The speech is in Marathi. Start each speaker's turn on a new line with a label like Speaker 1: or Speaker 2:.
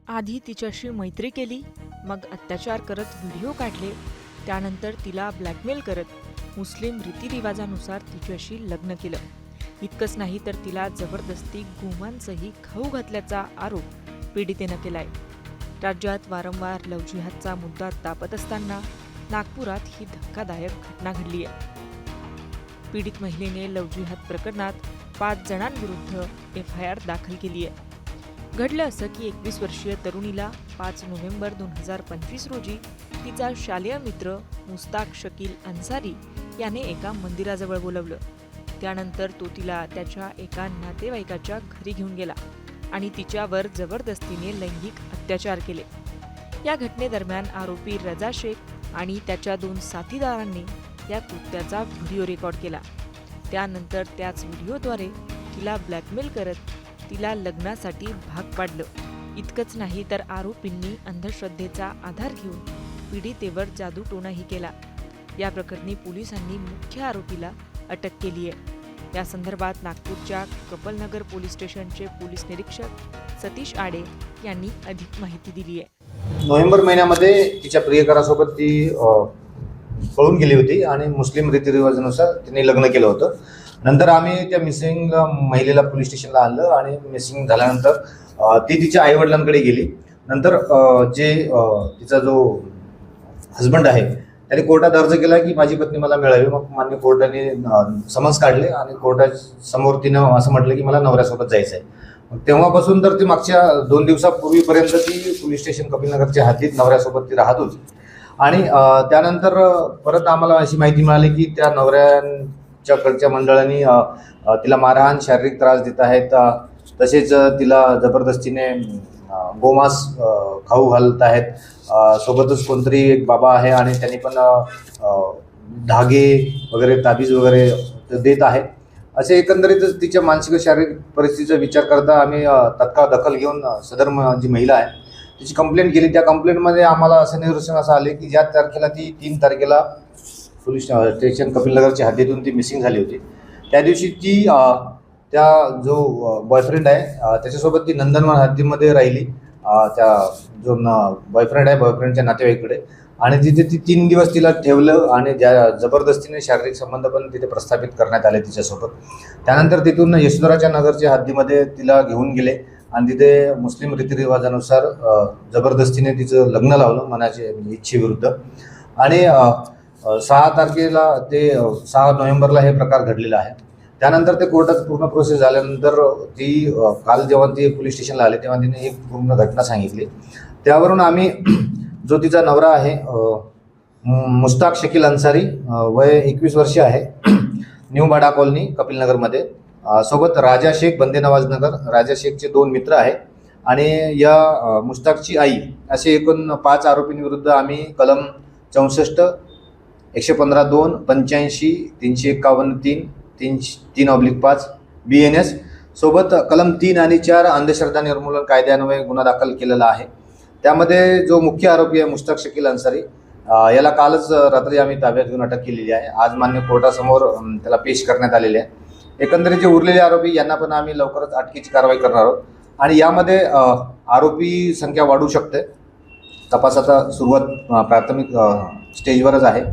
Speaker 1: आधी तिच्याशी मैत्री केली, मग अत्याचार करत व्हिडिओ काढले, त्यानंतर तिला ब्लॅकमेल करत मुस्लिम रीतिरिवाजानुसार तिच्याशी लग्न केलं. इतकंच नाही तर तिला जबरदस्ती गोमांसही खाऊ घातल्याचा आरोप पीडितेनं केलाय. राज्यात वारंवार लव्ह जिहादचा मुद्दा तापत असताना नागपुरात ही धक्कादायक घटना घडली आहे. पीडित महिलेने लव्ह जिहाद प्रकरणात 5 जणांविरुद्ध FIR दाखल केली आहे. घडलं असं की 21 वर्षीय तरुणीला 5 नोव्हेंबर 2025 रोजी तिचा शालेय मित्र मुस्ताक शकील अन्सारी याने एका मंदिराजवळ बोलवलं. त्यानंतर तो तिला त्याच्या एका नातेवाईकाच्या घरी घेऊन गेला आणि तिच्यावर जबरदस्तीने लैंगिक अत्याचार केले. या घटनेदरम्यान आरोपी रजा शेख आणि त्याच्या 2 साथीदारांनी या कृत्याचा व्हिडिओ रेकॉर्ड केला. त्यानंतर त्याच व्हिडिओद्वारे तिला ब्लॅकमेल करत तिला लग्नासाठी भाग पाडलं. इतकंच नाही तर आरोपींनी अंधश्रद्धेचा आधार घेऊन पीडितेवर जादूटोणाही केला. या प्रकरणी पोलिसांनी मुख्य आरोपीला अटक केली आहे. या संदर्भात नागपूरच्या कपलनगर पोलीस स्टेशनचे पोलीस निरीक्षक सतीश आडे यांनी अधिक माहिती दिली आहे.
Speaker 2: नोव्हेंबर महिन्यामध्ये तिच्या प्रियकरासोबत ती पळून गेली होती आणि मुस्लिम रीतिरिवाजानुसार तिने लग्न केलं होतं. नंतर आम्ही त्या मिसिंग महिलेला पोलीस स्टेशनला आणलं आणि मिसिंग झाल्यानंतर ती तिच्या आईवडिलांकडे गेली. नंतर तिचा जो हजबंड आहे त्याने कोर्टात अर्ज केला की माझी पत्नी मला मिळावी. मग मान्य कोर्टाने समन्स काढले आणि कोर्टासमोर तिनं असं म्हटलं की मला नवऱ्यासोबत जायचं आहे. मग तेव्हापासून तर ती मागच्या 2 दिवसापूर्वीपर्यंत ती पोलीस स्टेशन कपिलनगरच्या हद्दीत नवऱ्यासोबत ती राहत होती. आणि त्यानंतर परत आम्हाला अशी माहिती मिळाली की त्या नवऱ्यांच्याकडच्या मंडळांनी तिला मारहाण, शारीरिक त्रास देत आहेत. तसेच तिला जबरदस्तीने गोमांस खाऊ घालत आहेत. सोबतच कोणतरी एक बाबा आहे आणि त्यांनी पण धागे वगैरे, ताबीज वगैरे देत आहे. असे एकंदरीतच तिच्या मानसिक व शारीरिक परिस्थितीचा विचार करता आम्ही तत्काळ दखल घेऊन सदर जी महिला आहे तिची कंप्लेंट केली. त्या कंप्लेंटमध्ये आम्हाला असं निदर्शनास आले की ज्या तारखेला ती 3 तारखेला पोलीस स्टेशन कपिलनगरच्या हद्दीतून ती मिसिंग झाली होती, त्या दिवशी ती त्या जो बॉयफ्रेंड आहे त्याच्यासोबत ती नंदनवन हद्दीमध्ये राहिली. त्या जो बॉयफ्रेंड आहे बॉयफ्रेंडच्या नातेवाईकडे, आणि तिथे ती 3 दिवस तिला ठेवलं आणि जबरदस्तीने शारीरिक संबंध पण तिथे प्रस्थापित करण्यात आले तिच्यासोबत. त्यानंतर तिथून यशोधराच्या नगरच्या हद्दीमध्ये तिला घेऊन गेले आणि तिथे मुस्लिम रीतिरिवाजानुसार जबरदस्तीने तिचं लग्न लावलं मनाच्या इच्छेविरुद्ध. आणि 6 तारखेला ते 6 नोव्हेंबरला हे प्रकार घडलेला आहे. त्यानंतर ते कोर्टात पूर्ण प्रोसेस झाल्यानंतर ती काल जेव्हा ती पोलीस स्टेशनला आले तेव्हा तिने एक पूर्ण घटना सांगितली. त्यावरून आम्ही जो तिचा नवरा आहे मुस्ताक शकील अन्सारी, वय 21 वर्ष आहे, न्यू बाडा कॉलनी कपिलनगरमध्ये, सोबत राजा शेख बंदेनवाज नगर, राजा शेखचे 2 मित्र आहे आणि या मुस्ताकची आई, असे एकूण 5 आरोपींविरुद्ध आम्ही कलम 64, 115(2), 85, 351(3), 3/5 BNS सोबत कलम 3 आणि 4 अंधश्रद्धा निर्मूलन कायद्यान्वये गुन्हा दाखल केलेला आहे. त्यामध्ये जो मुख्य आरोपी आहे मुस्ताक शकील अन्सारी, याला कालच रात्री आम्ही ताब्यात घेऊन अटक केलेली आहे. आज मान्य कोर्टासमोर त्याला पेश करण्यात आलेले आहे. एकंदरीत जे उरलेले आरोपी यांना पण आम्ही लवकरच अटकेची कारवाई करणार आहोत आणि यामध्ये आरोपी संख्या वाढू शकते. तपास आता सुरुवात प्राथमिक स्टेजवरच आहे.